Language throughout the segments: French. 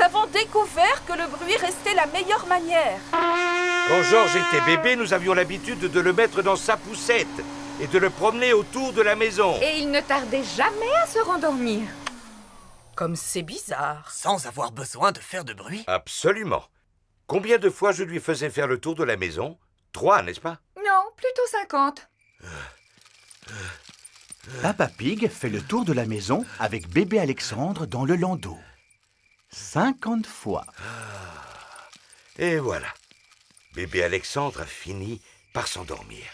avons découvert que le bruit restait la meilleure manière. Quand Georges était bébé, nous avions l'habitude de le mettre dans sa poussette et de le promener autour de la maison. Et il ne tardait jamais à se rendormir. Comme c'est bizarre. Sans avoir besoin de faire de bruit? Absolument. Combien de fois je lui faisais faire le tour de la maison? 3, n'est-ce pas? Non, plutôt 50. Papa Pig fait le tour de la maison avec bébé Alexandre dans le landau. 50 fois. Et voilà. Bébé Alexandre a fini par s'endormir.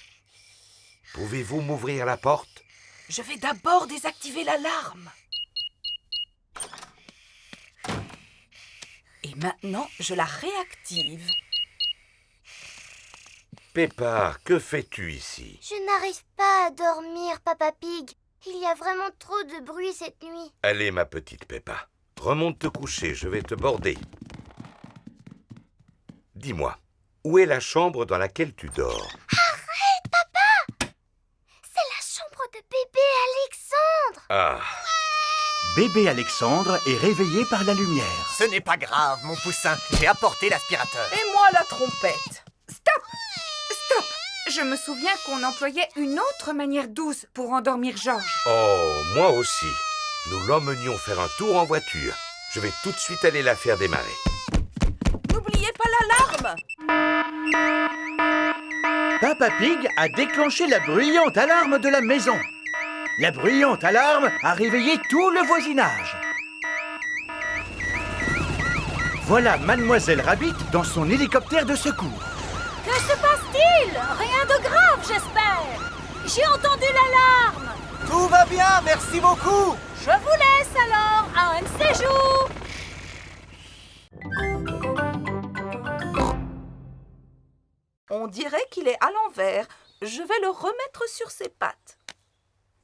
Pouvez-vous m'ouvrir la porte? Je vais d'abord désactiver l'alarme. Et maintenant, je la réactive. Peppa, que fais-tu ici? Je n'arrive pas à dormir, Papa Pig. Il y a vraiment trop de bruit cette nuit. Allez, ma petite Peppa, remonte te coucher, je vais te border. Dis-moi, où est la chambre dans laquelle tu dors? Arrête, papa! C'est la chambre de bébé Alexandre. Ah, Bébé Alexandre est réveillé par la lumière. Ce n'est pas grave, mon poussin. J'ai apporté l'aspirateur. Et moi, la trompette. Stop! Stop! Je me souviens qu'on employait une autre manière douce pour endormir Georges. oh, moi aussi. Nous l'emmenions faire un tour en voiture. Je vais tout de suite aller la faire démarrer. N'oubliez pas l'alarme! Papa Pig a déclenché la bruyante alarme de la maison. La bruyante alarme a réveillé tout le voisinage. Voilà Mademoiselle Rabbit dans son hélicoptère de secours. Que se passe-t-il? Rien de grave, j'espère. J'ai entendu l'alarme. Tout va bien, merci beaucoup. Je vous laisse alors à un de ces jours. On dirait qu'il est à l'envers. Je vais le remettre sur ses pattes.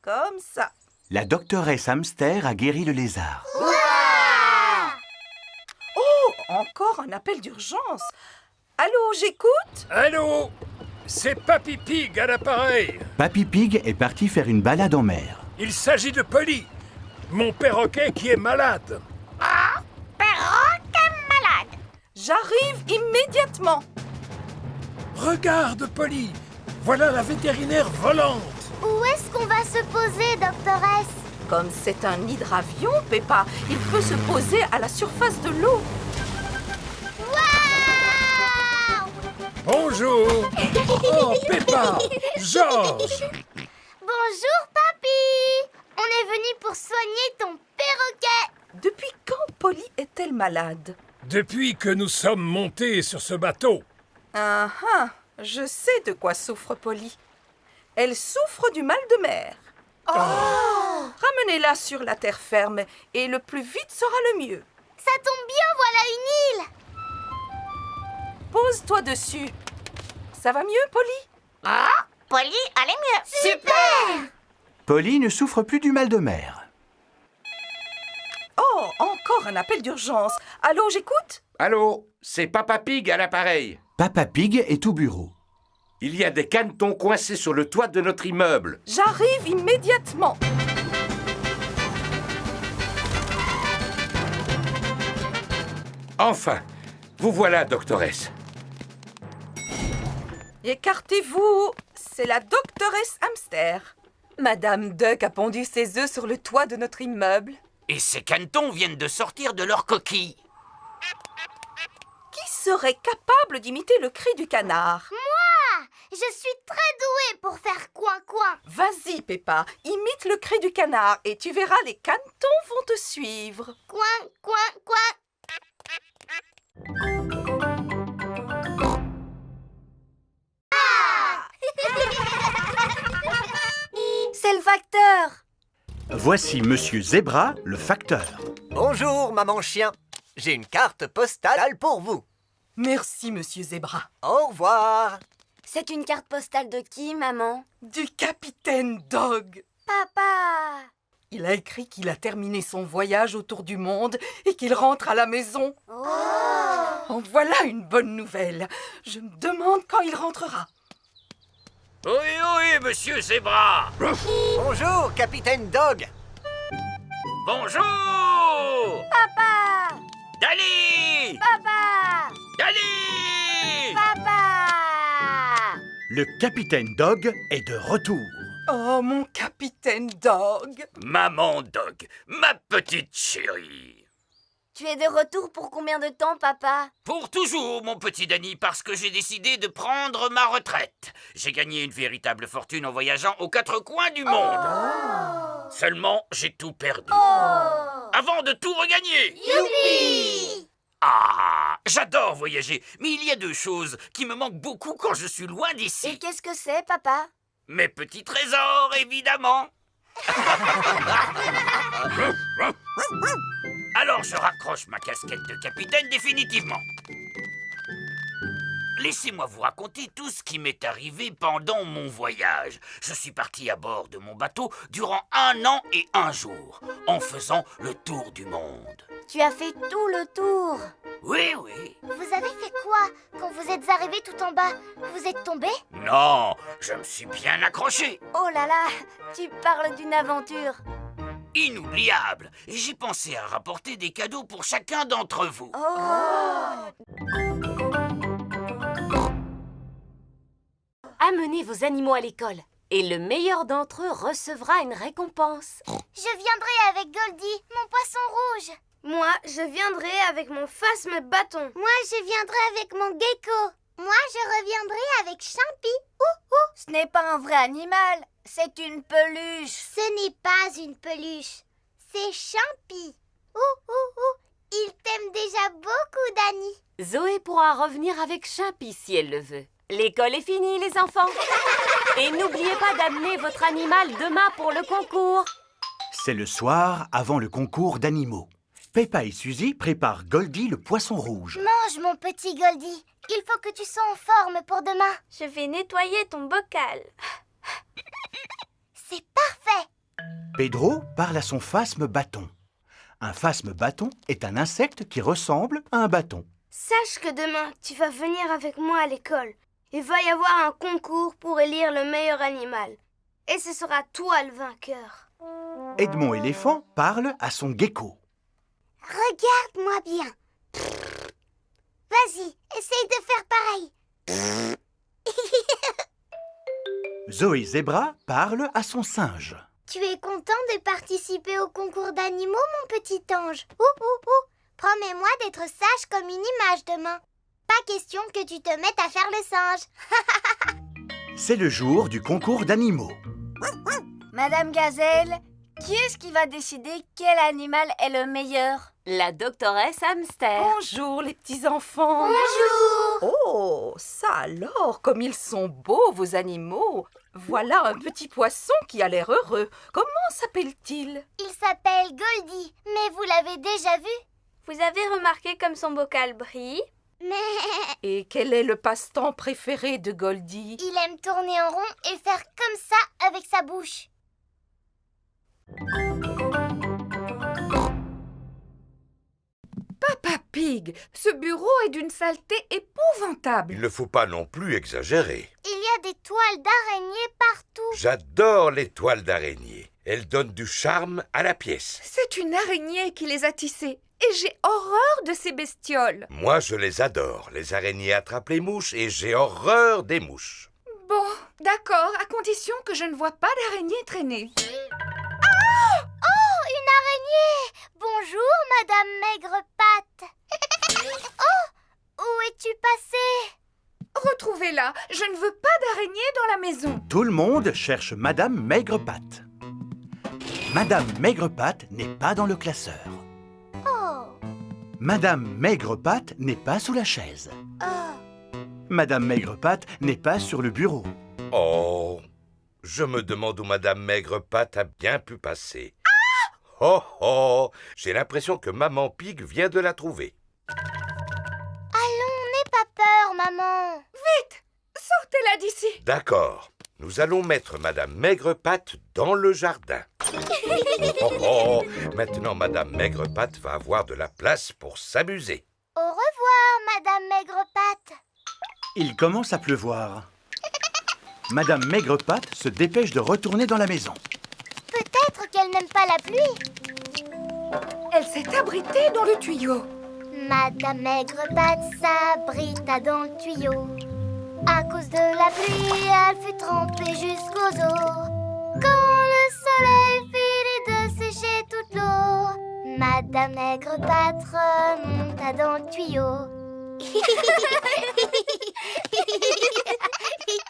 Comme ça. La doctoresse Hamster a guéri le lézard. Oh, encore un appel d'urgence. Allô, j'écoute? Allô? C'est Papy Pig à l'appareil. Papy Pig est parti faire une balade en mer. Il s'agit de Polly, mon perroquet qui est malade. Perroquet malade. J'arrive immédiatement. Regarde, Polly, voilà la vétérinaire volante. Où est-ce qu'on va se poser, doctoresse? Comme c'est un hydravion, Peppa, il peut se poser à la surface de l'eau. Waouh! Bonjour. Oh, Peppa, Georges. Bonjour, papy. On est venu pour soigner ton perroquet. Depuis quand Polly est-elle malade? Depuis que nous sommes montés sur ce bateau. Ah ah, je sais de quoi souffre Polly. Elle souffre du mal de mer. Ramenez-la sur la terre ferme et le plus vite sera le mieux. Ça tombe bien, voilà une île. Pose-toi dessus. Ça va mieux, Polly? Polly, allez mieux. Super. Polly ne souffre plus du mal de mer. Oh, encore un appel d'urgence. Allô, j'écoute? Allô, c'est Papa Pig à l'appareil. Papa Pig est au bureau. Il y a des canetons coincés sur le toit de notre immeuble. J'arrive immédiatement. Enfin, vous voilà, doctoresse. Écartez-vous. C'est la doctoresse Hamster. Madame Duck a pondu ses œufs sur le toit de notre immeuble. Et ces canetons viennent de sortir de leur coquille. Qui serait capable d'imiter le cri du canard? Moi, je suis très douée pour faire coin-coin. Vas-y, Peppa, imite le cri du canard et tu verras, les canetons vont te suivre. Coin, coin, coin. C'est le facteur. Voici Monsieur Zebra, le facteur. Bonjour, maman chien. J'ai une carte postale pour vous. Merci, Monsieur Zebra. Au revoir. C'est une carte postale de qui, maman? Du capitaine Dog. Papa. Il a écrit qu'il a terminé son voyage autour du monde et qu'il rentre à la maison. En voilà une bonne nouvelle. Je me demande quand il rentrera. Oui, monsieur Zebra. Bonjour, capitaine Dog. Bonjour. Papa. Dali! Papa! Dali! Papa! Le capitaine Dog est de retour. Oh, mon capitaine Dog! Maman Dog, ma petite chérie. Tu es de retour pour combien de temps, papa? Pour toujours, mon petit Danny, parce que j'ai décidé de prendre ma retraite. J'ai gagné une véritable fortune en voyageant aux quatre coins du monde. Seulement, j'ai tout perdu. Avant de tout regagner. Youpi! Ah, j'adore voyager, mais il y a deux choses qui me manquent beaucoup quand je suis loin Et d'ici. qu'est-ce que c'est, papa? Mes petits trésors, évidemment. Alors je raccroche ma casquette de capitaine définitivement. Laissez-moi vous raconter tout ce qui m'est arrivé pendant mon voyage. Je suis parti à bord de mon bateau durant 1 an et 1 jour, en faisant le tour du monde. Tu as fait tout le tour. Oui, oui. Vous avez fait quoi quand vous êtes arrivé tout en bas? Vous êtes tombé? Non, je me suis bien accroché. Oh là là, tu parles d'une aventure. Inoubliable. Et j'ai pensé à rapporter des cadeaux pour chacun d'entre vous. Amenez vos animaux à l'école et le meilleur d'entre eux recevra une récompense. Je viendrai avec Goldie, mon poisson rouge. Moi, je viendrai avec mon phasme bâton. Moi, je viendrai avec mon gecko. Moi, je reviendrai avec Champy. Ce n'est pas un vrai animal, c'est une peluche. Ce n'est pas une peluche, c'est Champy. Il t'aime déjà beaucoup, Danny. Zoé pourra revenir avec Champy si elle le veut. L'école est finie, les enfants. Et n'oubliez pas d'amener votre animal demain pour le concours. C'est le soir avant le concours d'animaux. Peppa et Suzy préparent Goldie le poisson rouge. Mange, mon petit Goldie. Il faut que tu sois en forme pour demain. Je vais nettoyer ton bocal. C'est parfait. Pedro parle à son phasme bâton. Un phasme bâton est un insecte qui ressemble à un bâton. Sache que demain, tu vas venir avec moi à l'école. Il va y avoir un concours pour élire le meilleur animal. Et ce sera toi le vainqueur. Edmond éléphant parle à son gecko. Regarde-moi bien. Vas-y, essaye de faire pareil. Zoé Zebra parle à son singe. Tu es content de participer au concours d'animaux, mon petit ange? Promets-moi d'être sage comme une image demain. Pas question que tu te mettes à faire le singe. C'est le jour du concours d'animaux. Madame Gazelle, qui est-ce qui va décider quel animal est le meilleur? La doctoresse Hamster. Bonjour les petits enfants. Bonjour. Oh, ça alors, comme ils sont beaux vos animaux. Voilà un petit poisson qui a l'air heureux. Comment s'appelle-t-il? Il s'appelle Goldie, mais vous l'avez déjà vu? Vous avez remarqué comme son bocal brille? Mais Et quel est le passe-temps préféré de Goldie? il aime tourner en rond et faire comme ça avec sa bouche. Papa Pig, ce bureau est d'une saleté épouvantable. Il ne faut pas non plus exagérer. Il y a des toiles d'araignées partout. J'adore les toiles d'araignée. Elles donnent du charme à la pièce. C'est une araignée qui les a tissées. Et j'ai horreur de ces bestioles. Moi, je les adore. Les araignées attrapent les mouches et j'ai horreur des mouches. Bon, d'accord, à condition que je ne vois pas d'araignée traîner. Oh, une araignée! Bonjour, Madame Maigre-Patte. Oh, où es-tu passée? Retrouvez-la, je ne veux pas d'araignée dans la maison. Tout le monde cherche Madame Maigre-Patte. Madame Maigre-Patte n'est pas dans le classeur. Madame Maigre-Patte n'est pas sous la chaise. Madame Maigre-Patte n'est pas sur le bureau. Oh, je me demande où Madame Maigre-Patte a bien pu passer. Oh oh, j'ai l'impression que Maman Pig vient de la trouver. Allons, n'aie pas peur, maman. Vite, sortez-la d'ici. D'accord, nous allons mettre Madame Maigre-Patte dans le jardin. Oh oh, maintenant Madame Maigre-Patte va avoir de la place pour s'amuser. Au revoir, Madame Maigre-Patte. Il commence à pleuvoir. Madame Maigre-Patte se dépêche de retourner dans la maison. Peut-être qu'elle n'aime pas la pluie. Elle s'est abritée dans le tuyau. Madame Maigre-Patte s'abrita dans le tuyau. À cause de la pluie, elle fut trempée jusqu'aux os. Quand le soleil finit de sécher toute l'eau, Madame Maigre-Patte remonta dans le tuyau.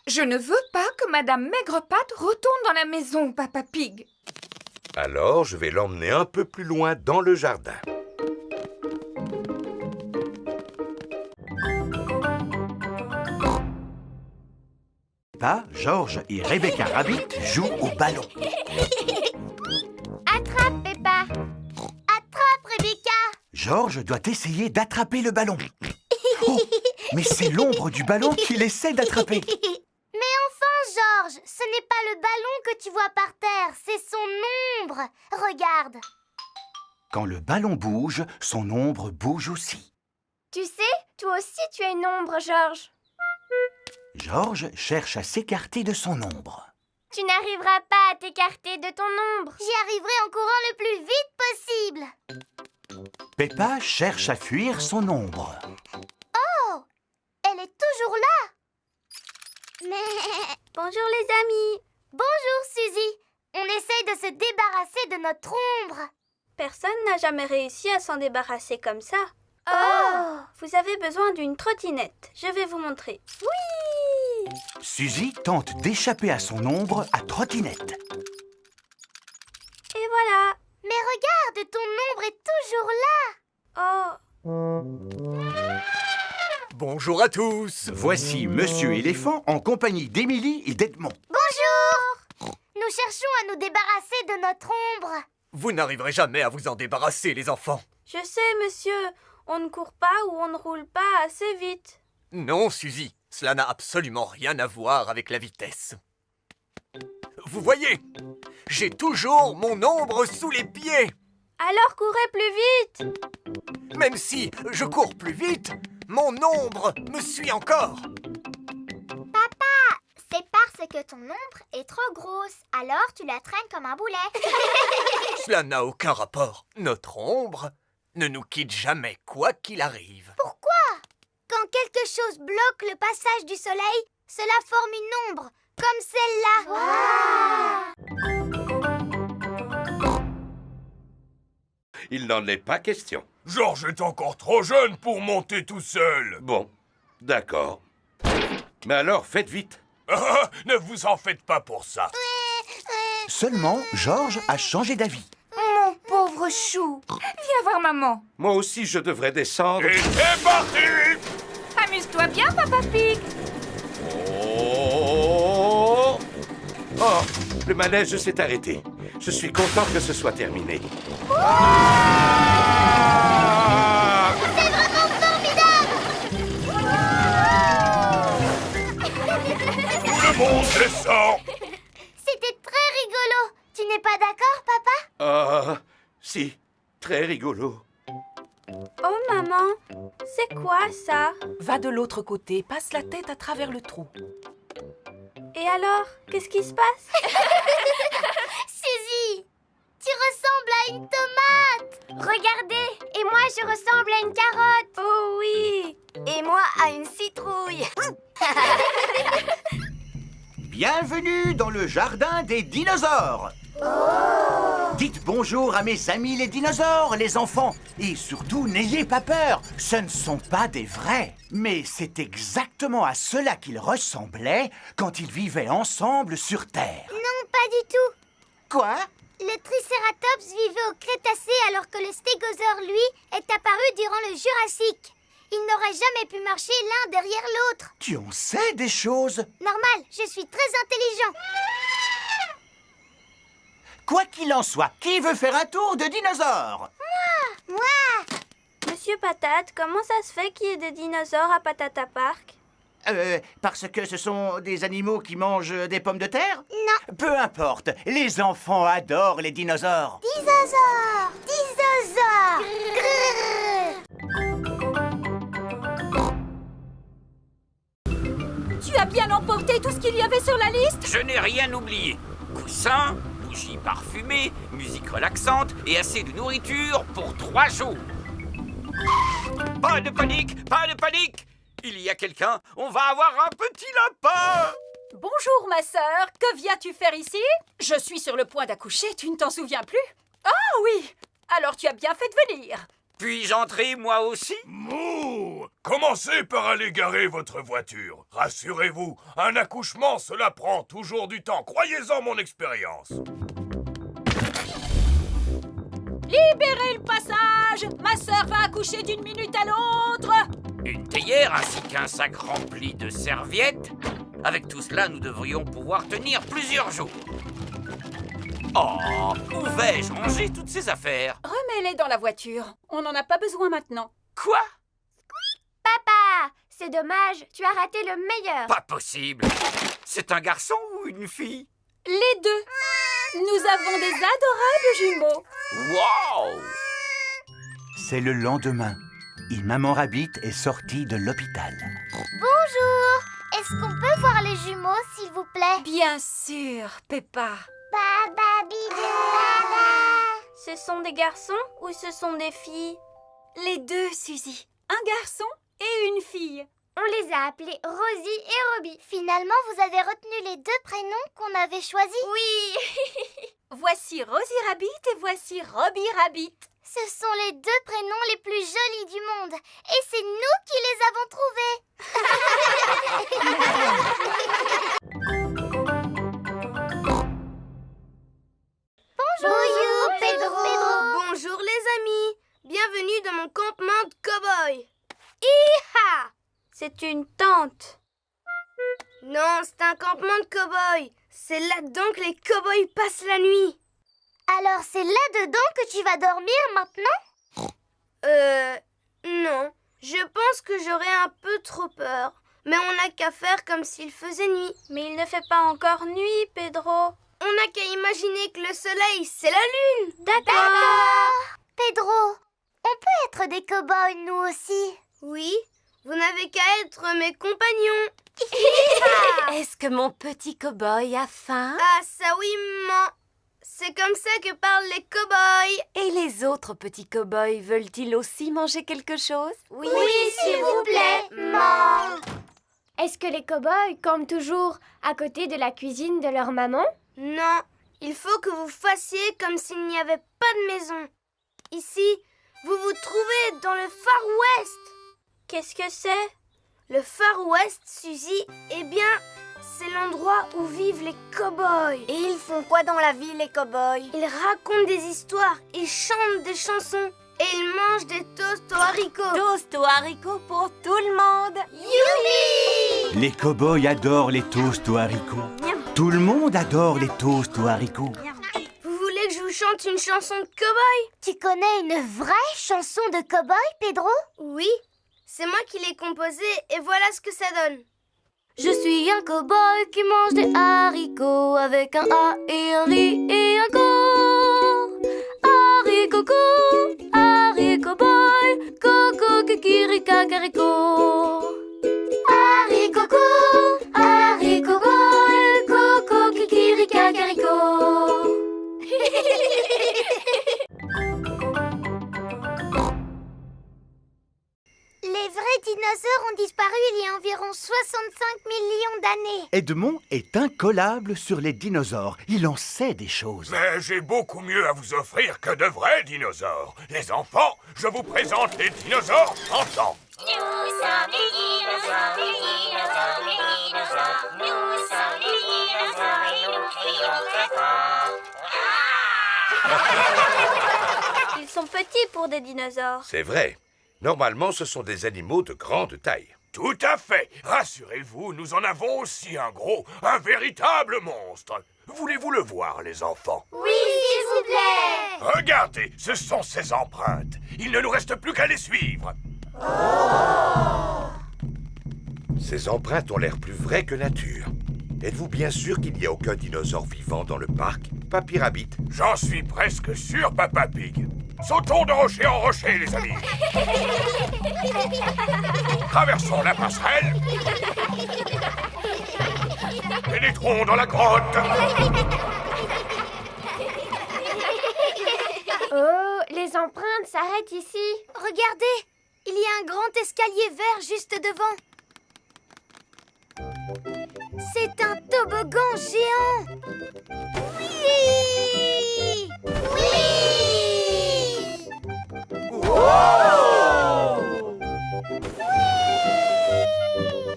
Je ne veux pas que Madame Maigre-Patte retourne dans la maison, Papa Pig. Alors, je vais l'emmener un peu plus loin dans le jardin. Peppa, George et Rebecca Rabbit jouent au ballon. Attrape, Peppa. Attrape, Rebecca. George doit essayer d'attraper le ballon. Oh, mais c'est l'ombre du ballon qu'il essaie d'attraper. Mais enfin, George, ce n'est pas le ballon que tu vois par terre, c'est son ombre. Regarde. Quand le ballon bouge, son ombre bouge aussi. Tu sais, toi aussi tu as une ombre, George. George cherche à s'écarter de son ombre. Tu n'arriveras pas à t'écarter de ton ombre. J'y arriverai en courant le plus vite possible. Peppa cherche à fuir son ombre. Oh, elle est toujours là. Mais... Bonjour les amis. Bonjour Suzy. On essaye de se débarrasser de notre ombre. Personne n'a jamais réussi à s'en débarrasser comme ça. Oh. Vous avez besoin d'une trottinette. Je vais vous montrer. Oui. Suzy tente d'échapper à son ombre à trottinette. Et voilà. Mais regarde, ton ombre est toujours là. Oh. Bonjour à tous. Voici Monsieur Éléphant en compagnie d'Émilie et d'Edmond. Bonjour. Nous cherchons à nous débarrasser de notre ombre. Vous n'arriverez jamais à vous en débarrasser, les enfants. Je sais, monsieur. On ne court pas ou on ne roule pas assez vite. Non, Suzy, cela n'a absolument rien à voir avec la vitesse. Vous voyez, j'ai toujours mon ombre sous les pieds. Alors courez plus vite. Même si je cours plus vite, mon ombre me suit encore. Papa, c'est parce que ton ombre est trop grosse. Alors tu la traînes comme un boulet. Cela n'a aucun rapport. Notre ombre ne nous quitte jamais, quoi qu'il arrive. Pourquoi? Quand quelque chose bloque le passage du soleil, cela forme une ombre, comme celle-là. Il n'en est pas question. George est encore trop jeune pour monter tout seul. Bon, d'accord. Mais alors, faites vite. Ne vous en faites pas pour ça. Seulement, George a changé d'avis. Mon pauvre chou. Viens voir maman. Moi aussi, je devrais descendre. Et c'est parti! Amuse-toi bien, Papa Pig. Oh! Oh, le manège s'est arrêté. Je suis content que ce soit terminé. Ah! C'est vraiment formidable! Tout le monde descend! C'était très rigolo. Tu n'es pas d'accord, papa? Ah, si, très rigolo. Oh maman, c'est quoi ça? Va de l'autre côté, passe la tête à travers le trou. Et alors, qu'est-ce qui se passe? Suzy, tu ressembles à une tomate. Regardez, et moi je ressemble à une carotte. Oh oui. Et moi à une citrouille. Bienvenue dans le jardin des dinosaures. Dites bonjour à mes amis les dinosaures, les enfants. Et surtout, n'ayez pas peur, ce ne sont pas des vrais. Mais c'est exactement à cela qu'ils ressemblaient quand ils vivaient ensemble sur Terre. Non, pas du tout. Quoi? Le Triceratops vivait au Crétacé alors que le Stégosaure, lui, est apparu durant le Jurassique. Ils n'auraient jamais pu marcher l'un derrière l'autre. Tu en sais des choses? Normal, je suis très intelligent. Quoi qu'il en soit, qui veut faire un tour de dinosaures? Moi. Monsieur Patate, comment ça se fait qu'il y ait des dinosaures à Patata Park? Parce que ce sont des animaux qui mangent des pommes de terre? Non. Peu importe, les enfants adorent les dinosaures. Dinosaure. Dinosaure. Tu as bien emporté tout ce qu'il y avait sur la liste? Je n'ai rien oublié. Coussins, bougies parfumées, musique relaxante et assez de nourriture pour 3 jours. Pas de panique, pas de panique. Il y a quelqu'un, on va avoir un petit lapin. Bonjour ma sœur, que viens-tu faire ici? Je suis sur le point d'accoucher, tu ne t'en souviens plus? Ah oui, alors tu as bien fait de venir. Puis-je entrer moi aussi? Mouh! Commencez par aller garer votre voiture. Rassurez-vous, un accouchement, cela prend toujours du temps. Croyez-en mon expérience. Libérez le passage! Ma sœur va accoucher d'une minute à l'autre! Une théière ainsi qu'un sac rempli de serviettes. Avec tout cela, nous devrions pouvoir tenir plusieurs jours. Oh, où vais-je ranger toutes ces affaires? Remets-les dans la voiture. On n'en a pas besoin maintenant. Quoi? Papa, c'est dommage, tu as raté le meilleur. Pas possible. C'est un garçon ou une fille? Les deux. Nous avons des adorables jumeaux. Wow! C'est le lendemain. Et Maman Rabbit est sortie de l'hôpital. Bonjour. Est-ce qu'on peut voir les jumeaux, s'il vous plaît? Bien sûr, Peppa. Baba bidou. Baba. Ce sont des garçons ou ce sont des filles? Les deux, Suzy. Un garçon et une fille. On les a appelés Rosie et Robbie. Finalement, vous avez retenu les deux prénoms qu'on avait choisis? Oui. Voici Rosie Rabbit et voici Robbie Rabbit. Ce sont les deux prénoms les plus jolis du monde. Et c'est nous qui les avons trouvés. Bonjour, Pedro. Bonjour les amis. Bienvenue dans mon campement de cow-boy. Hi-ha! C'est une tente. Non, c'est un campement de cow-boy. C'est là-dedans que les cow-boys passent la nuit. Alors c'est là-dedans que tu vas dormir maintenant? Non. Je pense que j'aurais un peu trop peur. Mais on n'a qu'à faire comme s'il faisait nuit. Mais il ne fait pas encore nuit, Pedro. On n'a qu'à imaginer que le soleil, c'est la lune. D'accord. Pedro, on peut être des cow-boys nous aussi? Oui, vous n'avez qu'à être mes compagnons. Est-ce que mon petit cow-boy a faim? Ah, ça oui, maman. C'est comme ça que parlent les cow-boys. Et les autres petits cow-boys veulent-ils aussi manger quelque chose? Oui, s'il vous plaît, maman. Est-ce que les cow-boys campent toujours à côté de la cuisine de leur maman? Non, il faut que vous fassiez comme s'il n'y avait pas de maison. Ici, vous vous trouvez dans le Far West. Qu'est-ce que c'est? Le Far West, Suzy, eh bien, c'est l'endroit où vivent les cow-boys. Et ils font quoi dans la vie, les cow-boys? Ils racontent des histoires, ils chantent des chansons et ils mangent des toasts aux haricots. Toast aux haricots pour tout le monde. Youpi! Les cow-boys adorent les toasts aux haricots. Tout le monde adore les toasts aux haricots. Vous voulez que je vous chante une chanson de cow-boy? Tu connais une vraie chanson de cow-boy, Pedro? Oui, c'est moi qui l'ai composée et voilà ce que ça donne. Je suis un cow-boy qui mange des haricots avec un A et un R et un co. Haricot co, haricot boy, coco kikiri kakariko. Haricot co, haricot boy, coco kikiri kakariko. Les vrais dinosaures ont disparu il y a environ 65 millions d'années. Edmond est incollable sur les dinosaures. Il en sait des choses. Mais j'ai beaucoup mieux à vous offrir que de vrais dinosaures. Les enfants, je vous présente les dinosaures chantants. Nous sommes les dinosaures, les dinosaures, les dinosaures. Nous sommes les dinosaures et nous crions très fort. Ils sont petits pour des dinosaures. C'est vrai. Normalement, ce sont des animaux de grande taille. Tout à fait. Rassurez-vous, nous en avons aussi un gros, un véritable monstre. Voulez-vous le voir, les enfants? Oui, s'il vous plaît. Regardez, ce sont ses empreintes. Il ne nous reste plus qu'à les suivre. Ces empreintes ont l'air plus vraies que nature. Êtes-vous bien sûr qu'il n'y a aucun dinosaure vivant dans le parc, Papy Rabbit? J'en suis presque sûr, Papa Pig. Sautons de rocher en rocher, les amis. Traversons la passerelle. Pénétrons dans la grotte. Oh, les empreintes s'arrêtent ici. Regardez, Il y a un grand escalier vert juste devant. C'est un toboggan géant. Oui! Oui! Wow!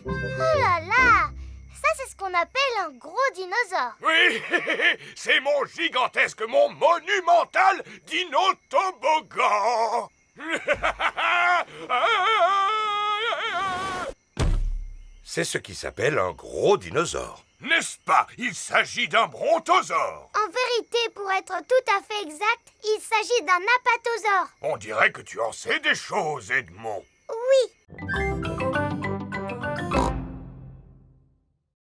Oh là là! Ça, c'est ce qu'on appelle un gros dinosaure. Oui, c'est mon gigantesque, mon monumental dino-toboggan. C'est ce qui s'appelle un gros dinosaure. N'est-ce pas? Il s'agit d'un brontosaure. En vérité, pour être tout à fait exact, il s'agit d'un apatosaure. On dirait que tu en sais des choses, Edmond. Oui.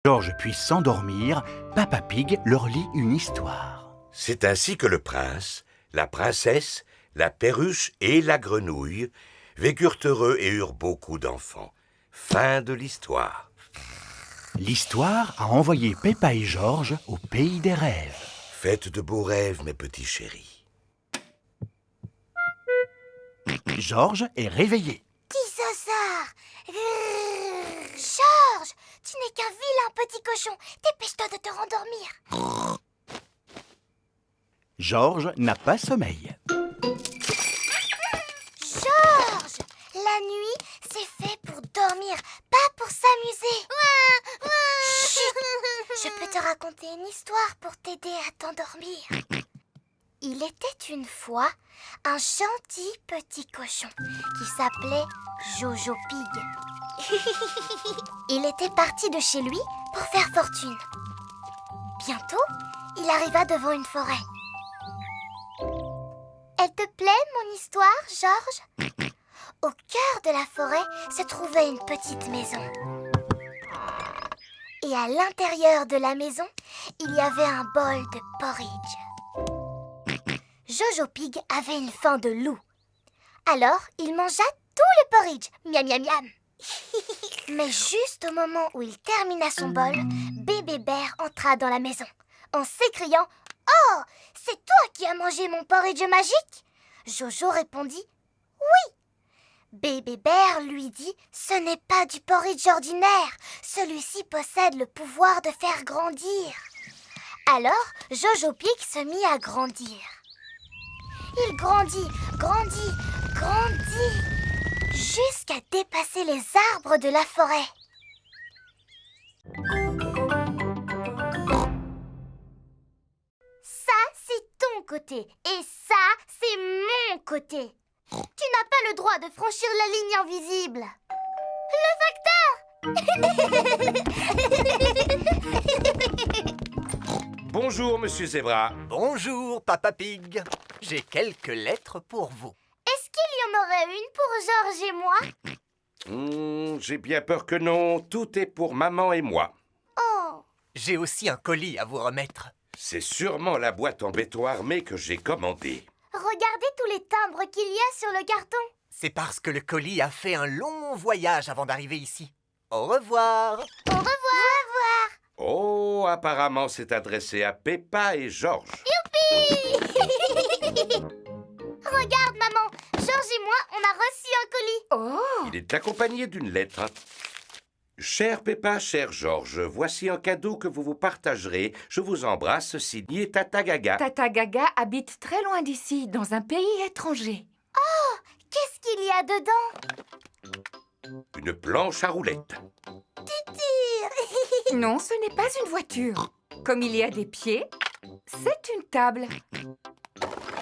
Georges puisse s'endormir, Papa Pig leur lit une histoire. C'est ainsi que le prince, la princesse, la perruche et la grenouille vécurent heureux et eurent beaucoup d'enfants. Fin de l'histoire. L'histoire a envoyé Peppa et Georges au pays des rêves. Faites de beaux rêves, mes petits chéris. Georges est réveillé. Dinosaure. Georges, tu n'es qu'un vilain petit cochon. Dépêche-toi de te rendormir. Georges n'a pas sommeil. Georges, la nuit, c'est fait pour dormir, pas pour s'amuser. Chut, je peux te raconter une histoire pour t'aider à t'endormir. Il était une fois un gentil petit cochon qui s'appelait Jojo Pig. Il était parti de chez lui pour faire fortune. Bientôt, il arriva devant une forêt. Elle te plaît, mon histoire, Georges? Au cœur de la forêt se trouvait une petite maison. Et à l'intérieur de la maison, il y avait un bol de porridge. Jojo Pig avait une faim de loup. Alors, il mangea tout le porridge. Miam, miam, miam. Mais juste au moment où il termina son bol, Bébé Bear entra dans la maison en s'écriant « Oh, c'est toi qui as mangé mon porridge magique ?» Jojo répondit « Oui ». Bébé Bear lui dit « Ce n'est pas du porridge ordinaire. Celui-ci possède le pouvoir de faire grandir. » Alors, Jojo Pig se mit à grandir. Il grandit, grandit, grandit, jusqu'à dépasser les arbres de la forêt. Ça, c'est ton côté, et ça, c'est mon côté. Tu n'as pas le droit de franchir la ligne invisible. Le facteur! Bonjour, monsieur Zebra. Bonjour, Papa Pig. J'ai quelques lettres pour vous. Est-ce qu'il y en aurait une pour Georges et moi? J'ai bien peur que non. Tout est pour maman et moi. Oh! J'ai aussi un colis à vous remettre. C'est sûrement la boîte en béton armé que j'ai commandée. Regardez tous les timbres qu'il y a sur le carton. C'est parce que le colis a fait un long voyage avant d'arriver ici. Au revoir. Au revoir. Oh, apparemment c'est adressé à Peppa et Georges. Youpi! Regarde, maman. Georges et moi, on a reçu un colis. Oh! Il est accompagné d'une lettre. Chère Peppa, cher Georges, voici un cadeau que vous vous partagerez. Je vous embrasse, signé Tata Gaga. Tata Gaga habite très loin d'ici, dans un pays étranger. Oh! Qu'est-ce qu'il y a dedans? Une planche à roulettes. Non, ce n'est pas une voiture. Comme il y a des pieds, c'est une table.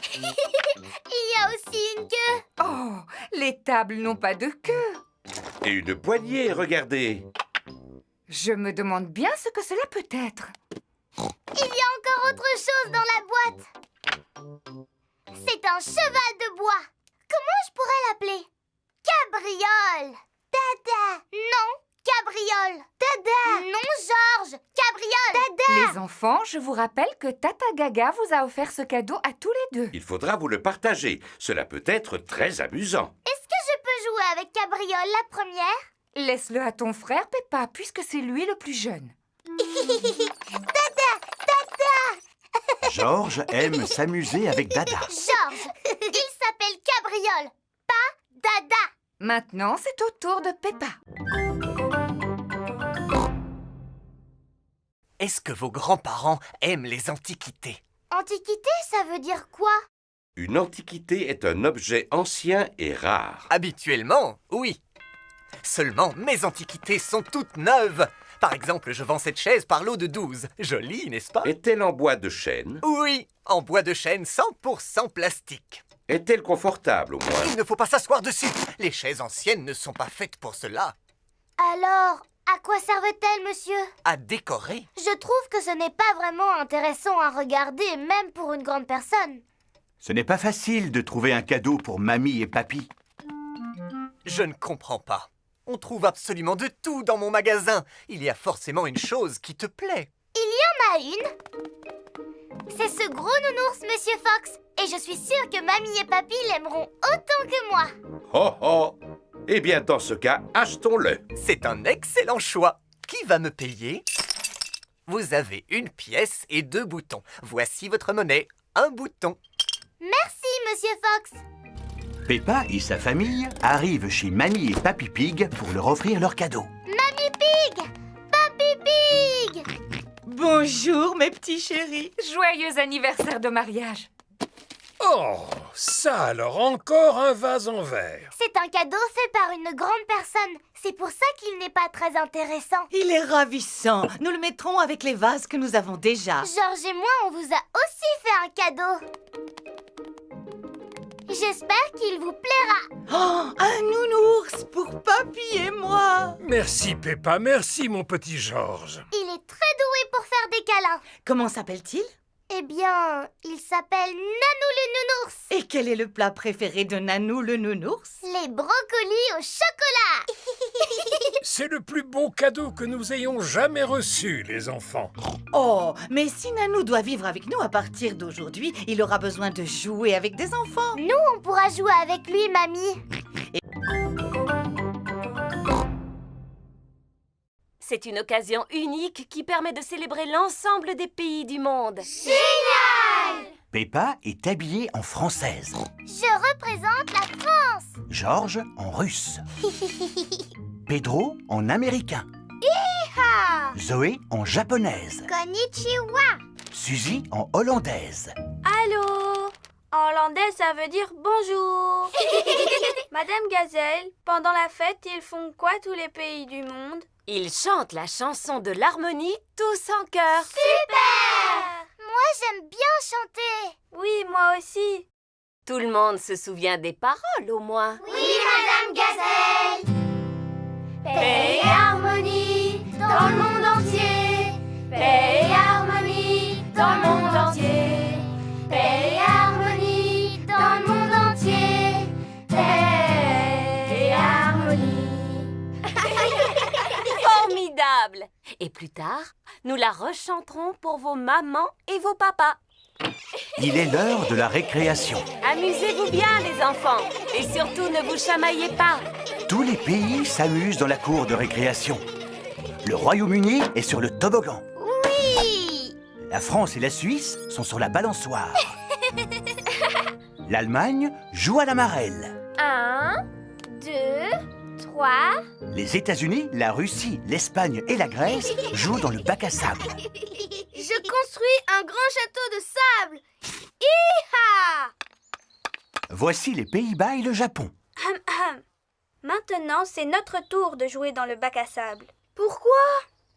Il y a aussi une queue. Oh, les tables n'ont pas de queue. Et une poignée, regardez. Je me demande bien ce que cela peut être. Il y a encore autre chose dans la boîte. C'est un cheval de bois. Comment je pourrais l'appeler? Cabriole. Dada. Non, cabriole. Dada. Non, Georges. Cabriole. Dada. Les enfants, je vous rappelle que Tata Gaga vous a offert ce cadeau à tous les deux. Il faudra vous le partager. Cela peut être très amusant. Est-ce que je peux jouer avec Cabriole la première? Laisse-le à ton frère, Peppa, puisque c'est lui le plus jeune. Dada. Dada. Georges aime s'amuser avec Dada. Georges, il s'appelle Cabriole, pas Dada. Maintenant, c'est au tour de Peppa. Est-ce que vos grands-parents aiment les antiquités? Antiquité, ça veut dire quoi? Une antiquité est un objet ancien et rare. Habituellement, oui. Seulement, mes antiquités sont toutes neuves. Par exemple, je vends cette chaise par lot de 12. Jolie, n'est-ce pas? Est-elle en bois de chêne? Oui, en bois de chêne 100% plastique. Est-elle confortable au moins? Il ne faut pas s'asseoir dessus. Les chaises anciennes ne sont pas faites pour cela. Alors, à quoi servent-elles, monsieur? À décorer? Je trouve que ce n'est pas vraiment intéressant à regarder, même pour une grande personne. Ce n'est pas facile de trouver un cadeau pour mamie et papy. Je ne comprends pas. On trouve absolument de tout dans mon magasin. Il y a forcément une chose qui te plaît. Il y en a une. C'est ce gros nounours, monsieur Fox. Et je suis sûre que mamie et papy l'aimeront autant que moi. Oh oh! Eh bien, dans ce cas, achetons-le. C'est un excellent choix. Qui va me payer? Vous avez une pièce et 2 boutons. Voici votre monnaie. Un bouton. Merci, monsieur Fox. Peppa et sa famille arrivent chez Mamie et Papy Pig pour leur offrir leur cadeau. Mamie Pig! Papy Pig! Bonjour, mes petits chéris. Joyeux anniversaire de mariage. Oh, ça alors, encore un vase en verre. C'est un cadeau fait par une grande personne. C'est pour ça qu'il n'est pas très intéressant. Il est ravissant. Nous le mettrons avec les vases que nous avons déjà. Georges et moi, on vous a aussi fait un cadeau. J'espère qu'il vous plaira. Oh, un nounours pour Papy et moi. Merci Peppa, merci mon petit Georges. Il est très doué pour faire des câlins. Comment s'appelle-t-il? Eh bien, il s'appelle Nanou le nounours. Et quel est le plat préféré de Nanou le nounours? Les brocolis au chocolat. C'est le plus beau cadeau que nous ayons jamais reçu, les enfants. Oh, mais si Nanou doit vivre avec nous à partir d'aujourd'hui, il aura besoin de jouer avec des enfants. Nous, on pourra jouer avec lui, mamie. C'est une occasion unique qui permet de célébrer l'ensemble des pays du monde. Génial! Peppa est habillée en française. Je représente la France. Georges en russe. Pedro en américain. Hi-ha! Zoé en japonaise. Konnichiwa. Suzy en hollandaise. Allô? En hollandais, ça veut dire bonjour. Madame Gazelle, pendant la fête, ils font quoi tous les pays du monde? Ils chantent la chanson de l'harmonie tous en chœur. Super! Moi, j'aime bien chanter. Oui, moi aussi. Tout le monde se souvient des paroles au moins. Oui, Madame Gazelle. Paix et harmonie dans le monde entier. Paix et harmonie dans le monde entier. Paix et harmonie dans le monde entier. Paix et harmonie. Formidable! Et plus tard, nous la rechanterons pour vos mamans et vos papas. Il est l'heure de la récréation. Amusez-vous bien, les enfants. Et surtout, ne vous chamaillez pas. Tous les pays s'amusent dans la cour de récréation. Le Royaume-Uni est sur le toboggan. Oui! La France et la Suisse sont sur la balançoire. L'Allemagne joue à la marelle. 1, 2, 3. Les États-Unis, la Russie, l'Espagne et la Grèce jouent dans le bac à sable. Je construis un grand château de sable. Hi-ha! Voici les Pays-Bas et le Japon. Maintenant, c'est notre tour de jouer dans le bac à sable. Pourquoi?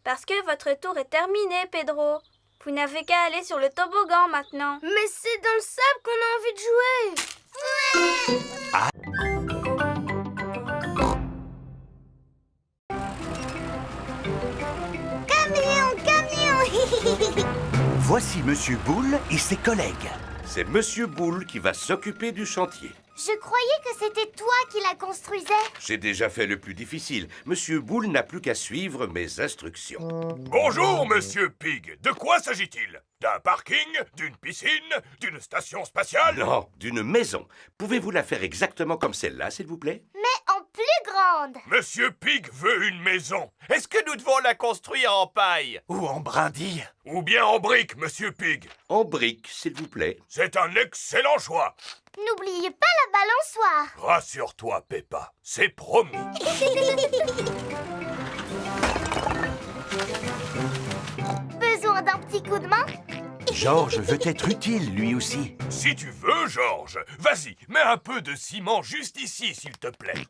Parce que votre tour est terminé, Pedro. Vous n'avez qu'à aller sur le toboggan maintenant. Mais c'est dans le sable qu'on a envie de jouer. Ah. Camion! Voici Monsieur Boule et ses collègues. C'est Monsieur Boule qui va s'occuper du chantier. Je croyais que c'était toi qui la construisais. J'ai déjà fait le plus difficile. Monsieur Boule n'a plus qu'à suivre mes instructions. Bonjour, Monsieur Pig. De quoi s'agit-il? D'un parking? D'une piscine? D'une station spatiale? Non, d'une maison. Pouvez-vous la faire exactement comme celle-là, s'il vous plaît? Mais en plus grande. Monsieur Pig veut une maison. Est-ce que nous devons la construire en paille? Ou en brindille? Ou bien en briques, Monsieur Pig? En briques, s'il vous plaît. C'est un excellent choix. N'oubliez pas la balançoire. Rassure-toi, Peppa, c'est promis. Besoin d'un petit coup de main? Georges veut être utile, lui aussi. Si tu veux, Georges, vas-y, mets un peu de ciment juste ici, s'il te plaît.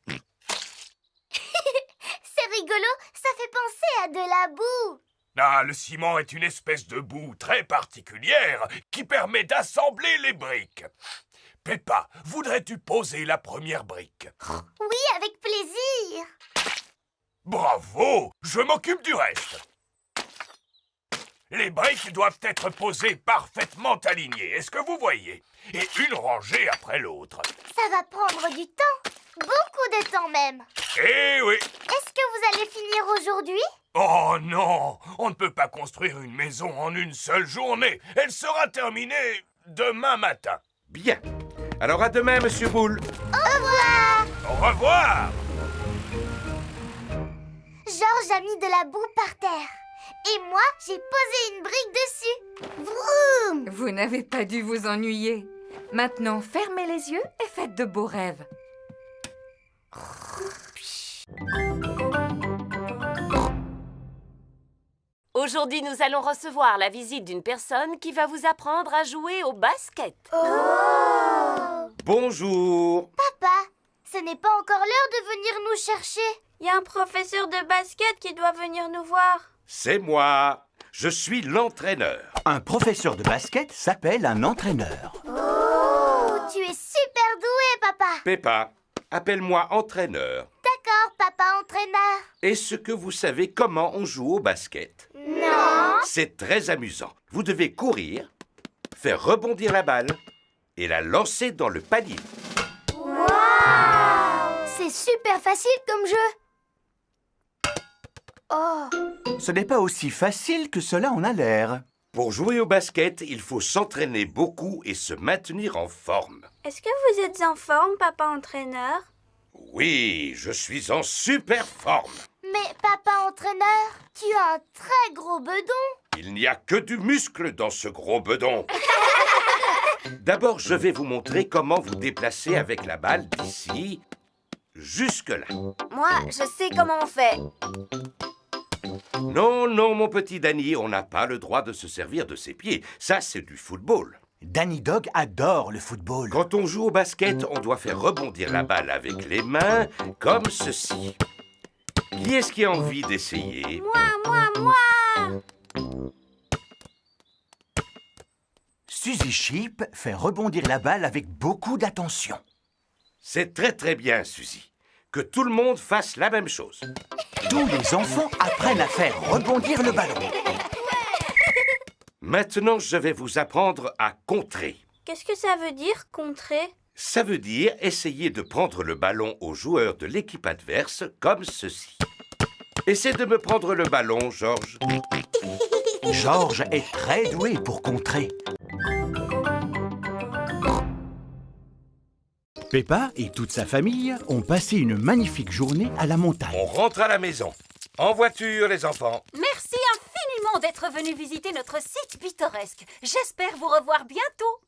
C'est rigolo, ça fait penser à de la boue. Ah, le ciment est une espèce de boue très particulière qui permet d'assembler les briques. Peppa, voudrais-tu poser la première brique? Oui, avec plaisir. Bravo, je m'occupe du reste. Les briques doivent être posées parfaitement alignées, est-ce que vous voyez? Et une rangée après l'autre. Ça va prendre du temps. Beaucoup de temps même. Eh oui. Est-ce que vous allez finir aujourd'hui? Oh non, on ne peut pas construire une maison en une seule journée. Elle sera terminée demain matin. Bien. Alors à demain, Monsieur Boule. Au revoir. Au revoir. Georges a mis de la boue par terre. Et moi, j'ai posé une brique dessus. Vroom! Vous n'avez pas dû vous ennuyer. Maintenant, fermez les yeux et faites de beaux rêves. Aujourd'hui, nous allons recevoir la visite d'une personne qui va vous apprendre à jouer au basket. Bonjour. Papa, ce n'est pas encore l'heure de venir nous chercher. Il y a un professeur de basket qui doit venir nous voir. C'est moi. Je suis l'entraîneur. Un professeur de basket s'appelle un entraîneur. Oh, tu es super doué, papa. Peppa, appelle-moi entraîneur. D'accord, papa entraîneur. Est-ce que vous savez comment on joue au basket? Non. C'est très amusant. Vous devez courir, faire rebondir la balle et la lancer dans le panier. Waouh! C'est super facile comme jeu. Oh. Ce n'est pas aussi facile que cela en a l'air. Pour jouer au basket, il faut s'entraîner beaucoup et se maintenir en forme. Est-ce que vous êtes en forme, papa entraîneur? Oui, je suis en super forme. Mais papa entraîneur, tu as un très gros bedon. Il n'y a que du muscle dans ce gros bedon. D'abord, je vais vous montrer comment vous déplacer avec la balle d'ici jusque-là. Moi, je sais comment on fait. Non, non, mon petit Danny, on n'a pas le droit de se servir de ses pieds. Ça, c'est du football. Danny Dog adore le football. Quand on joue au basket, on doit faire rebondir la balle avec les mains, comme ceci. Qui est-ce qui a envie d'essayer? Moi. Suzy Sheep fait rebondir la balle avec beaucoup d'attention. C'est très très bien, Suzy. Que tout le monde fasse la même chose. Tous les enfants apprennent à faire rebondir le ballon. Maintenant, je vais vous apprendre à contrer. Qu'est-ce que ça veut dire, contrer? Ça veut dire essayer de prendre le ballon aux joueurs de l'équipe adverse comme ceci. Essaie de me prendre le ballon, Georges. Georges est très doué pour contrer. Peppa et toute sa famille ont passé une magnifique journée à la montagne. On rentre à la maison. En voiture, les enfants. Merci infiniment d'être venu visiter notre site pittoresque. J'espère vous revoir bientôt.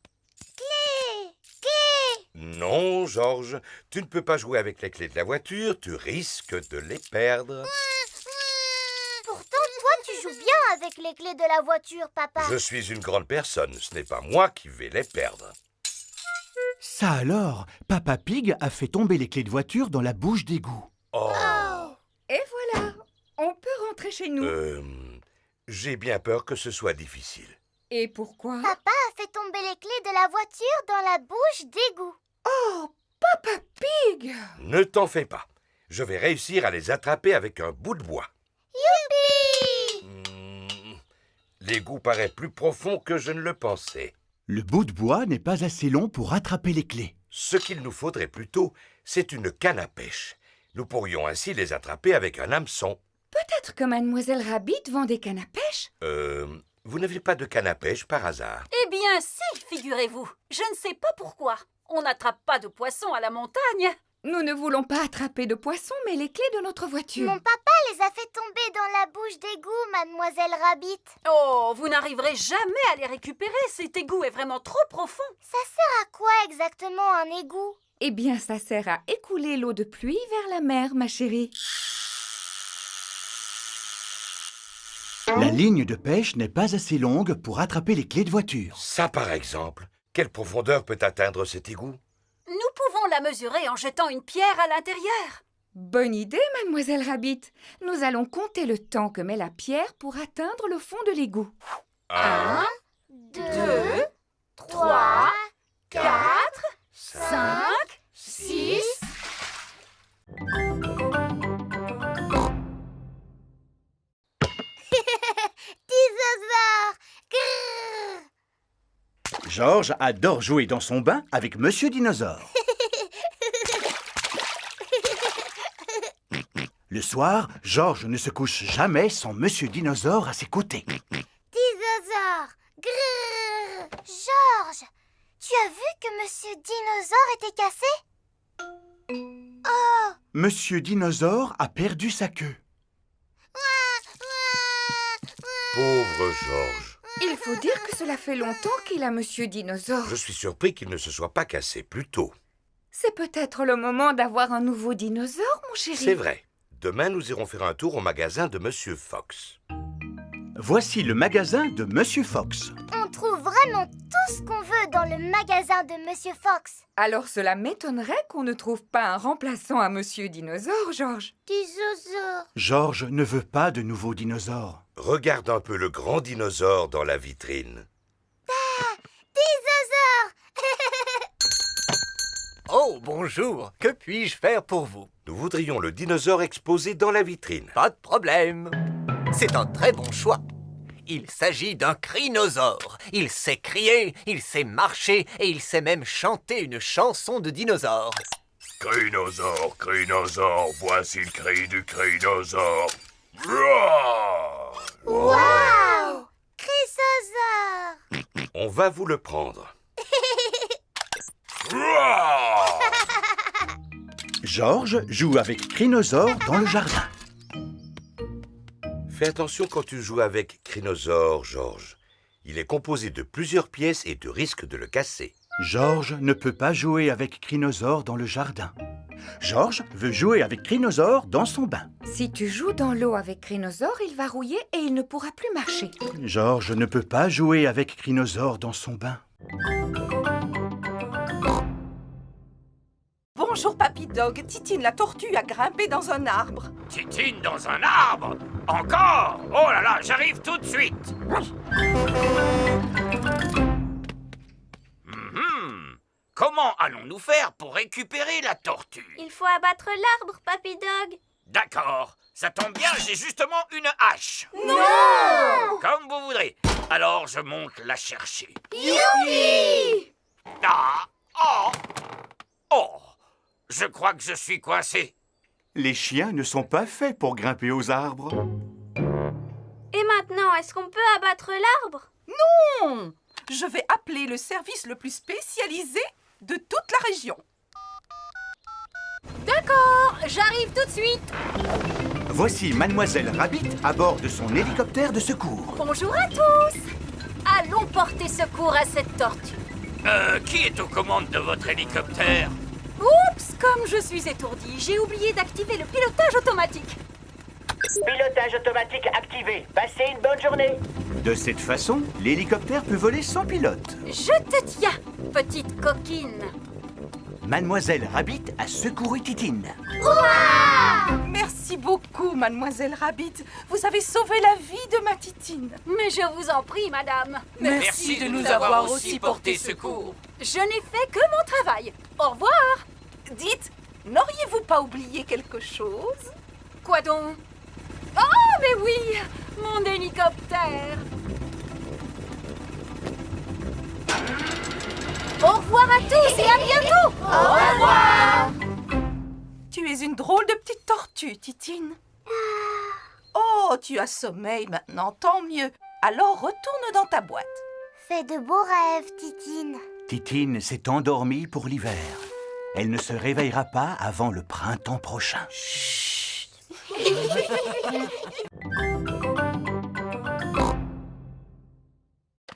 Non, Georges, tu ne peux pas jouer avec les clés de la voiture, tu risques de les perdre. Pourtant, toi, tu joues bien avec les clés de la voiture, papa. Je suis une grande personne, ce n'est pas moi qui vais les perdre. Ça alors, Papa Pig a fait tomber les clés de voiture dans la bouche d'égout. Oh. Et voilà, on peut rentrer chez nous. J'ai bien peur que ce soit difficile. Et pourquoi? Papa a fait tomber les clés de la voiture dans la bouche d'égout. Oh, Papa Pig! Ne t'en fais pas. Je vais réussir à les attraper avec un bout de bois. Youpi! L'égout paraît plus profond que je ne le pensais. Le bout de bois n'est pas assez long pour attraper les clés. Ce qu'il nous faudrait plutôt, c'est une canne à pêche. Nous pourrions ainsi les attraper avec un hameçon. Peut-être que Mademoiselle Rabbit vend des cannes à pêche? Vous n'avez pas de canne à pêche par hasard? Eh bien si, figurez-vous. Je ne sais pas pourquoi. On n'attrape pas de poissons à la montagne. Nous ne voulons pas attraper de poissons, mais les clés de notre voiture. Mon papa les a fait tomber dans la bouche d'égout, mademoiselle Rabbit. Oh, vous n'arriverez jamais à les récupérer. Cet égout est vraiment trop profond. Ça sert à quoi exactement un égout? Eh bien, ça sert à écouler l'eau de pluie vers la mer, ma chérie. La ligne de pêche n'est pas assez longue pour attraper les clés de voiture. Ça, par exemple. Quelle profondeur peut atteindre cet égout? Nous pouvons la mesurer en jetant une pierre à l'intérieur. Bonne idée, mademoiselle Rabbit. Nous allons compter le temps que met la pierre pour atteindre le fond de l'égout. 1, 2, 3, 4, 5, 6... Dinosaure! Grrr! Georges adore jouer dans son bain avec Monsieur Dinosaure. Le soir, Georges ne se couche jamais sans Monsieur Dinosaure à ses côtés. Dinosaure! Grrr! Georges, tu as vu que Monsieur Dinosaure était cassé? Oh! Monsieur Dinosaure a perdu sa queue. Pauvre Georges. Il faut dire que cela fait longtemps qu'il a Monsieur Dinosaure. Je suis surpris qu'il ne se soit pas cassé plus tôt. C'est peut-être le moment d'avoir un nouveau dinosaure, mon chéri. C'est vrai. Demain, nous irons faire un tour au magasin de Monsieur Fox. Voici le magasin de Monsieur Fox. On trouve vraiment tout ce qu'on veut dans le magasin de Monsieur Fox. Alors cela m'étonnerait qu'on ne trouve pas un remplaçant à Monsieur Dinosaure, Georges. Dinosaure. Georges ne veut pas de nouveaux dinosaures. Regarde un peu le grand dinosaure dans la vitrine. Ah! Dinosaure! Oh, bonjour. Que puis-je faire pour vous? Nous voudrions le dinosaure exposé dans la vitrine. Pas de problème. C'est un très bon choix. Il s'agit d'un crinosaure. Il sait crier, il sait marcher et il sait même chanter une chanson de dinosaure. Crinosaure, crinosaure, voici le cri du crinosaure. Roar! Wow! Chrysosaure! On va vous le prendre. Roar! Georges joue avec Crinosaure dans le jardin. Fais attention quand tu joues avec Crinosaure, Georges. Il est composé de plusieurs pièces et tu risques de le casser. Georges ne peut pas jouer avec Crinosaure dans le jardin. Georges veut jouer avec Crinosaure dans son bain. Si tu joues dans l'eau avec Crinosaure, il va rouiller et il ne pourra plus marcher. Georges ne peut pas jouer avec Crinosaure dans son bain. Bonjour, Papy Dog. Titine la tortue a grimpé dans un arbre. Titine dans un arbre? Encore? Oh là là, j'arrive tout de suite. Comment allons-nous faire pour récupérer la tortue? Il faut abattre l'arbre, Papy Dog. D'accord, ça tombe bien, j'ai justement une hache. Non! Comme vous voudrez. Alors je monte la chercher. Youpi! Ah! Oh! Oh! Je crois que je suis coincé. Les chiens ne sont pas faits pour grimper aux arbres. Et maintenant, est-ce qu'on peut abattre l'arbre? Non! Je vais appeler le service le plus spécialisé de toute la région. D'accord, j'arrive tout de suite. Voici Mademoiselle Rabbit à bord de son hélicoptère de secours. Bonjour à tous. Allons porter secours à cette tortue. Qui est aux commandes de votre hélicoptère? Oups, comme je suis étourdie, j'ai oublié d'activer le pilotage automatique. Pilotage automatique activé. Passez une bonne journée. De cette façon, l'hélicoptère peut voler sans pilote. Je te tiens, petite coquine. Mademoiselle Rabbit a secouru Titine. Merci beaucoup, Mademoiselle Rabbit. Vous avez sauvé la vie de ma Titine. Mais je vous en prie, madame. Merci de nous avoir aussi porté secours. Je n'ai fait que mon travail. Au revoir. Dites, n'auriez-vous pas oublié quelque chose? Quoi donc? Oh, mais oui, mon hélicoptère. Au revoir à tous et à bientôt. Au revoir! Tu es une drôle de petite tortue, Titine. Oh, tu as sommeil maintenant, tant mieux. Alors retourne dans ta boîte. Fais de beaux rêves, Titine. Titine s'est endormie pour l'hiver. Elle ne se réveillera pas avant le printemps prochain.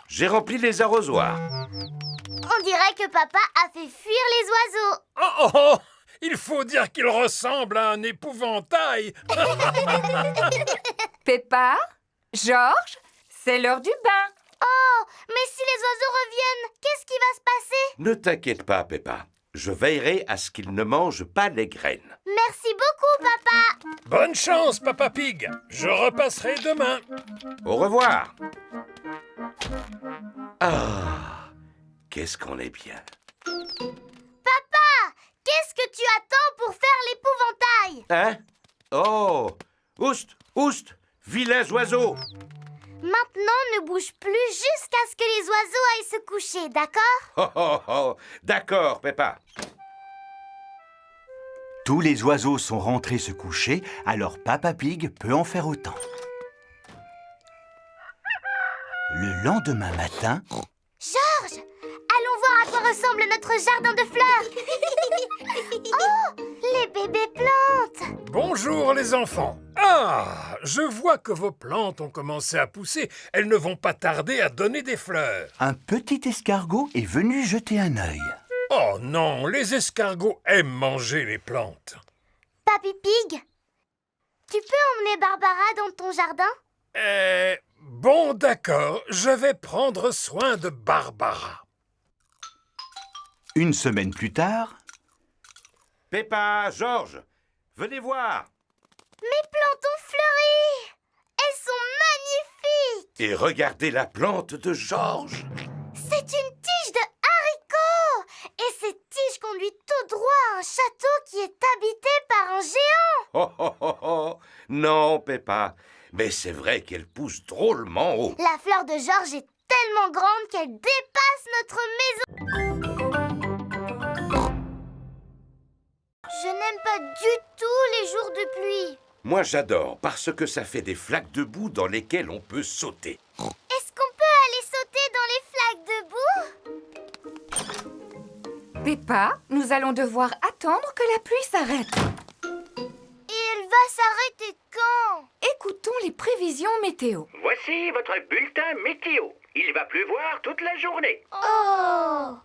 J'ai rempli les arrosoirs. On dirait que papa a fait fuir les oiseaux. Oh, oh, oh! Il faut dire qu'il ressemble à un épouvantail. Peppa, Georges, c'est l'heure du bain. Oh, mais si les oiseaux reviennent, qu'est-ce qui va se passer? Ne t'inquiète pas, Peppa. Je veillerai à ce qu'ils ne mangent pas les graines. Merci beaucoup, papa. Bonne chance, Papa Pig. Je repasserai demain. Au revoir. Ah, qu'est-ce qu'on est bien. Papa, qu'est-ce que tu attends pour faire l'épouvantail? Hein? Oh! Oust, oust, vilains oiseaux! Maintenant, ne bouge plus jusqu'à ce que les oiseaux aillent se coucher, d'accord? Oh, oh, oh! D'accord, Peppa. Tous les oiseaux sont rentrés se coucher, alors Papa Pig peut en faire autant. Le lendemain matin... Georges, allons voir à quoi ressemble notre jardin de fleurs. Oh, les bébés plantes. Bonjour les enfants. Ah, je vois que vos plantes ont commencé à pousser. Elles ne vont pas tarder à donner des fleurs. Un petit escargot est venu jeter un œil. Oh non, les escargots aiment manger les plantes. Papy Pig, tu peux emmener Barbara dans ton jardin? Bon d'accord, je vais prendre soin de Barbara. Une semaine plus tard... Peppa, Georges, venez voir. Mes plantes ont fleuri. Elles sont magnifiques. Et regardez la plante de Georges. C'est une tige de haricots. Et cette tige conduit tout droit à un château qui est habité par un géant. Oh, oh, oh, oh. Non, Peppa, mais c'est vrai qu'elle pousse drôlement haut. La fleur de Georges est tellement grande qu'elle dépasse notre maison. Je n'aime pas du tout les jours de pluie. Moi, j'adore parce que ça fait des flaques de boue dans lesquelles on peut sauter. Est-ce qu'on peut aller sauter dans les flaques de boue? Peppa, nous allons devoir attendre que la pluie s'arrête. Et elle va s'arrêter quand? Écoutons les prévisions météo. Voici votre bulletin météo. Il va pleuvoir toute la journée. Oh!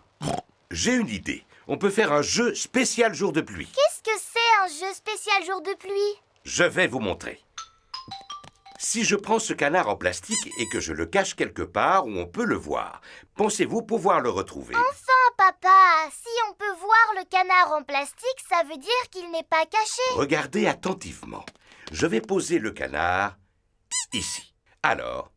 J'ai une idée. On peut faire un jeu spécial jour de pluie. Qu'est-ce que c'est un jeu spécial jour de pluie? Je vais vous montrer. Si je prends ce canard en plastique et que je le cache quelque part où on peut le voir, pensez-vous pouvoir le retrouver? Enfin, papa, si on peut voir le canard en plastique, ça veut dire qu'il n'est pas caché. Regardez attentivement. Je vais poser le canard ici. Alors,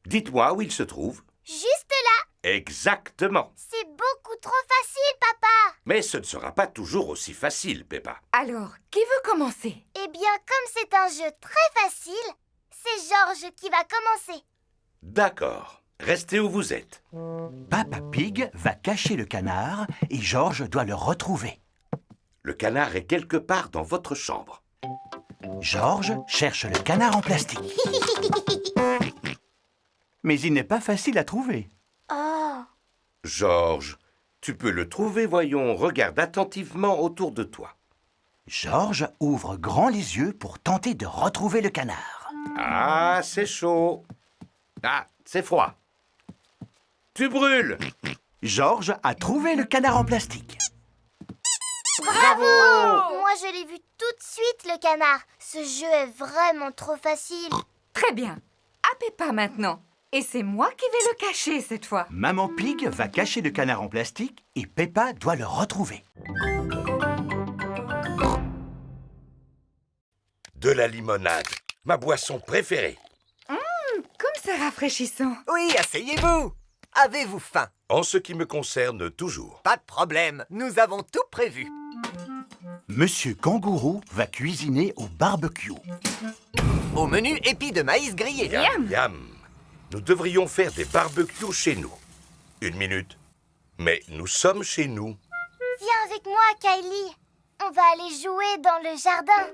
dites-moi où il se trouve. Juste là. Exactement. C'est beaucoup trop facile, papa. Mais ce ne sera pas toujours aussi facile, Peppa. Alors, qui veut commencer? Eh bien, comme c'est un jeu très facile, c'est Georges qui va commencer. D'accord. Restez où vous êtes. Papa Pig va cacher le canard et Georges doit le retrouver. Le canard est quelque part dans votre chambre. Georges cherche le canard en plastique. Mais il n'est pas facile à trouver. Oh. Georges, tu peux le trouver, voyons. Regarde attentivement autour de toi. Georges ouvre grand les yeux pour tenter de retrouver le canard. Ah, c'est chaud. Ah, c'est froid. Tu brûles. Georges a trouvé le canard en plastique. Bravo! Moi, je l'ai vu tout de suite, le canard. Ce jeu est vraiment trop facile. Très bien. À Peppa maintenant. Et c'est moi qui vais le cacher cette fois. Maman Pig va cacher le canard en plastique et Peppa doit le retrouver. De la limonade, ma boisson préférée. Comme c'est rafraîchissant. Oui, asseyez-vous. Avez-vous faim? En ce qui me concerne, toujours. Pas de problème, nous avons tout prévu. Monsieur Kangourou va cuisiner au barbecue. Au menu, épis de maïs grillé. Yam, yam. Nous devrions faire des barbecues chez nous. Une minute. Mais nous sommes chez nous. Viens avec moi, Kylie. On va aller jouer dans le jardin.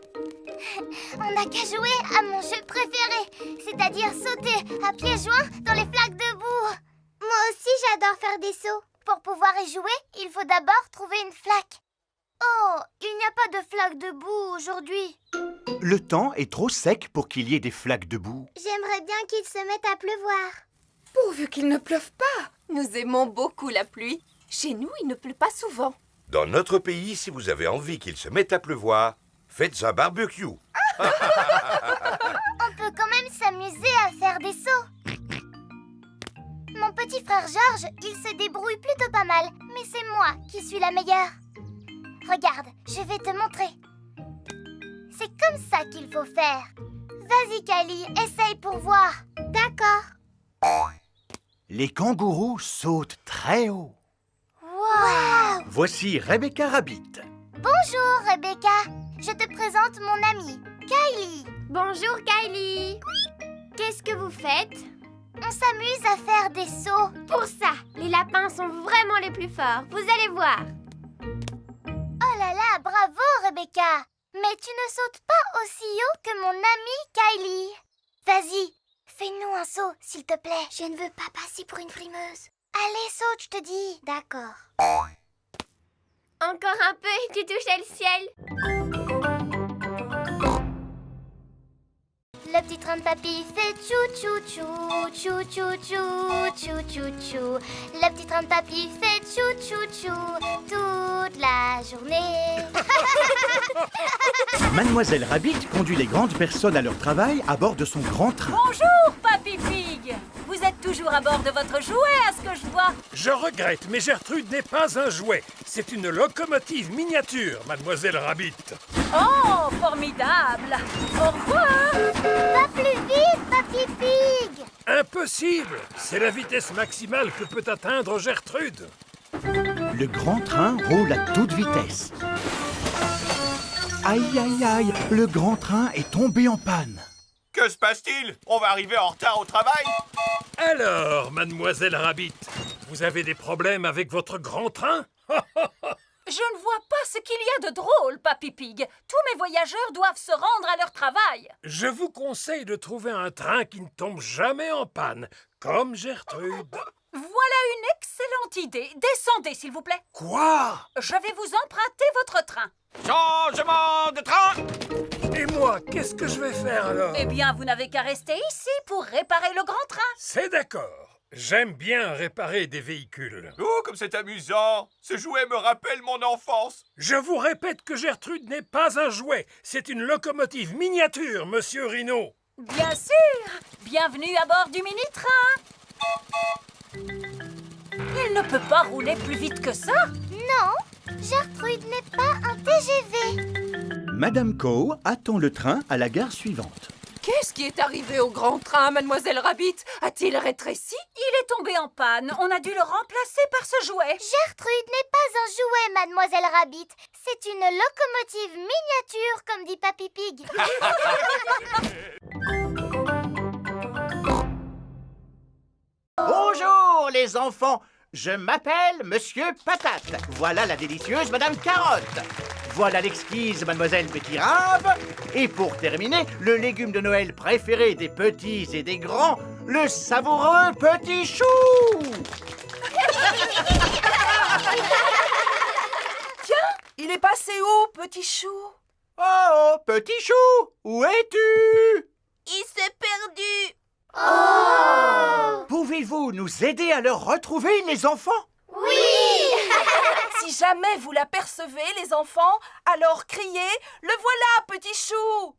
On n'a qu'à jouer à mon jeu préféré, c'est-à-dire sauter à pieds joints dans les flaques de boue. Moi aussi, j'adore faire des sauts. Pour pouvoir y jouer, il faut d'abord trouver une flaque. Oh, il n'y a pas de flaques de boue aujourd'hui. Le temps est trop sec pour qu'il y ait des flaques de boue. J'aimerais bien qu'il se mette à pleuvoir. Pourvu qu'il ne pleuve pas. Nous aimons beaucoup la pluie. Chez nous, il ne pleut pas souvent. Dans notre pays, si vous avez envie qu'il se mette à pleuvoir, faites un barbecue. On peut quand même s'amuser à faire des sauts. Mon petit frère Georges, il se débrouille plutôt pas mal, mais c'est moi qui suis la meilleure. Regarde, je vais te montrer. C'est comme ça qu'il faut faire. Vas-y, Kylie, essaye pour voir. D'accord. Les kangourous sautent très haut. Wow! Voici Rebecca Rabbit. Bonjour, Rebecca. Je te présente mon amie, Kylie. Bonjour, Kylie. Qu'est-ce que vous faites? On s'amuse à faire des sauts. Pour ça, les lapins sont vraiment les plus forts. Vous allez voir. Oh là là, bravo, Rebecca. Mais tu ne sautes pas aussi haut que mon amie Kylie. Vas-y, fais-nous un saut, s'il te plaît. Je ne veux pas passer pour une frimeuse. Allez, saute, je te dis. D'accord. Encore un peu et tu touches le ciel. Le petit train de papy fait tchou-tchou-tchou, tchou-tchou-tchou, tchou-tchou-tchou. Le petit train de papy fait tchou-tchou-tchou toute la journée. Mademoiselle Rabbit conduit les grandes personnes à leur travail à bord de son grand train. Bonjour, Papy Pig. Vous êtes toujours à bord de votre jouet, à ce que je vois. Je regrette, mais Gertrude n'est pas un jouet. C'est une locomotive miniature, Mademoiselle Rabbit. Oh, formidable. Au revoir. Pas plus vite, Papy Pig. Impossible! C'est la vitesse maximale que peut atteindre Gertrude. Le grand train roule à toute vitesse. Aïe, aïe, aïe, le grand train est tombé en panne. Que se passe-t-il? On va arriver en retard au travail? Alors, Mademoiselle Rabbit, vous avez des problèmes avec votre grand train? Je ne vois pas ce qu'il y a de drôle, Papy Pig. Tous mes voyageurs doivent se rendre à leur travail. Je vous conseille de trouver un train qui ne tombe jamais en panne, comme Gertrude. Voilà une excellente idée. Descendez, s'il vous plaît. Quoi? Je vais vous emprunter votre train. Changement de train! Et moi, qu'est-ce que je vais faire alors? Eh bien, vous n'avez qu'à rester ici pour réparer le grand train. C'est d'accord. J'aime bien réparer des véhicules. Oh, comme c'est amusant! Ce jouet me rappelle mon enfance. Je vous répète que Gertrude n'est pas un jouet. C'est une locomotive miniature, Monsieur Rhino. Bien sûr. Bienvenue à bord du mini-train. Il ne peut pas rouler plus vite que ça. Non, Gertrude n'est pas un TGV. Madame Cow attend le train à la gare suivante. Qu'est-ce qui est arrivé au grand train, Mademoiselle Rabbit? A-t-il rétréci? Il est tombé en panne. On a dû le remplacer par ce jouet. Gertrude n'est pas un jouet, Mademoiselle Rabbit. C'est une locomotive miniature, comme dit Papy Pig. Bonjour les enfants, je m'appelle Monsieur Patate. Voilà la délicieuse Madame Carotte. Voilà l'exquise Mademoiselle Betty-Rave. Et pour terminer, le légume de Noël préféré des petits et des grands, le savoureux petit chou. Tiens, il est passé où, petit chou? Oh, petit chou, où es-tu? Il s'est perdu. Oh! Pouvez-vous nous aider à le retrouver, les enfants? Oui! Si jamais vous l'apercevez, les enfants, alors criez « Le voilà, petit chou !»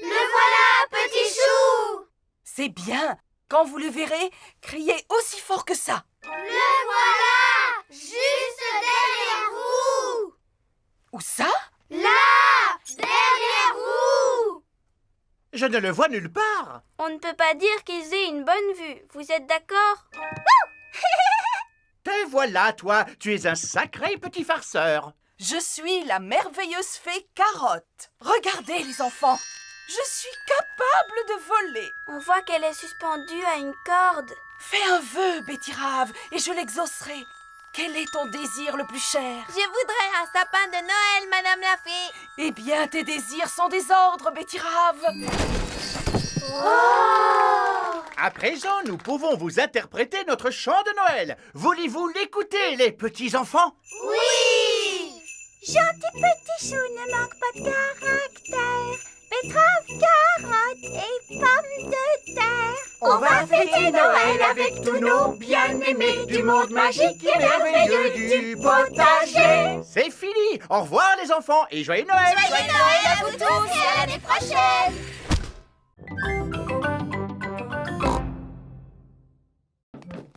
Le voilà, petit chou! C'est bien. Quand vous le verrez, criez aussi fort que ça. Le voilà! Juste derrière vous! Où ça? Là! Derrière vous! Je ne le vois nulle part. On ne peut pas dire qu'ils aient une bonne vue. Vous êtes d'accord? Te voilà, toi, tu es un sacré petit farceur. Je suis la merveilleuse fée Carotte. Regardez, les enfants, je suis capable de voler. On voit qu'elle est suspendue à une corde. Fais un vœu, Betty-Rave, et je l'exaucerai. Quel est ton désir le plus cher? Je voudrais un sapin de Noël, Madame la Fée. Eh bien, tes désirs sont des ordres, Betty-Rave. Oh! À présent, nous pouvons vous interpréter notre chant de Noël. Voulez-vous l'écouter, les petits enfants? Oui! Gentil petit chou ne manque pas de caractère. Betterave, carotte et pommes de terre. On va fêter Noël avec tous nos bien-aimés du monde magique et merveilleux du potager. C'est fini. Au revoir les enfants et joyeux Noël. Joyeux Noël à vous tous et à l'année prochaine.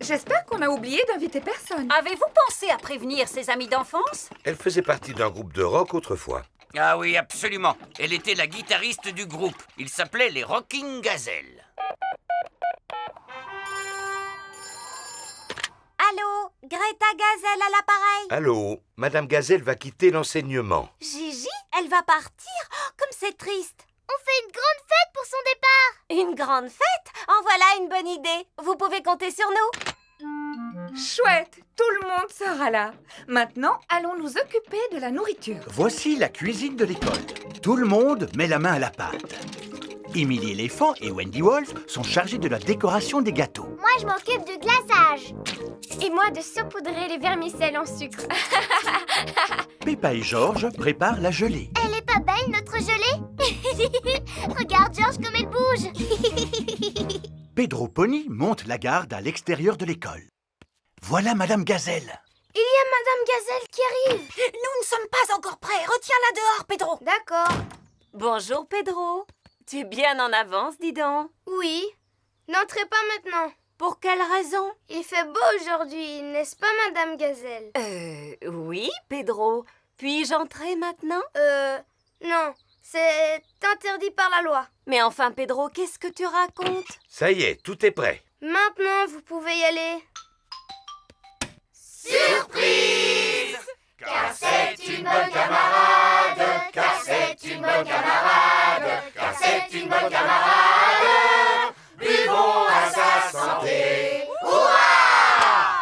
J'espère qu'on a oublié d'inviter personne. Avez-vous pensé à prévenir ses amis d'enfance? Elle faisait partie d'un groupe de rock autrefois. Ah oui, absolument. Elle était la guitariste du groupe. Il s'appelait les Rocking Gazelles. Allô, Greta Gazelle à l'appareil. Allô, Madame Gazelle va quitter l'enseignement. Gigi, elle va partir? Oh, comme c'est triste. On fait une grande fête pour son départ. Une grande fête? En voilà une bonne idée. Vous pouvez compter sur nous. Chouette, tout le monde sera là. Maintenant, allons nous occuper de la nourriture. Voici la cuisine de l'école. Tout le monde met la main à la pâte. Emily éléphant et Wendy Wolf sont chargés de la décoration des gâteaux. Moi, je m'occupe du glaçage. Et moi de saupoudrer les vermicelles en sucre. Peppa et George préparent la gelée. Elle est pas belle, notre gelée? Regarde, George, comme elle bouge. Pedro Pony monte la garde à l'extérieur de l'école. Voilà Madame Gazelle. Il y a Madame Gazelle qui arrive. Nous ne sommes pas encore prêts. Retiens-la dehors, Pedro. D'accord. Bonjour, Pedro. Tu es bien en avance, dis donc. Oui. N'entrez pas maintenant. Pour quelle raison? Il fait beau aujourd'hui, n'est-ce pas, Madame Gazelle? Oui, Pedro. Puis-je entrer maintenant? Non. C'est interdit par la loi. Mais enfin, Pedro, qu'est-ce que tu racontes? Ça y est, tout est prêt. Maintenant, vous pouvez y aller. Surprise! Car c'est une bonne camarade, car c'est une bonne camarade, car c'est une bonne camarade. Buvons à sa santé. Hurrah!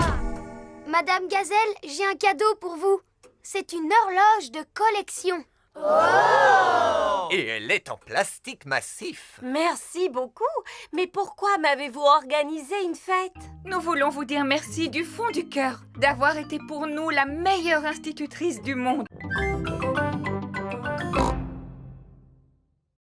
Madame Gazelle, j'ai un cadeau pour vous. C'est une horloge de collection. Oh! Et elle est en plastique massif. Merci beaucoup. Mais pourquoi m'avez-vous organisé une fête? Nous voulons vous dire merci du fond du cœur d'avoir été pour nous la meilleure institutrice du monde.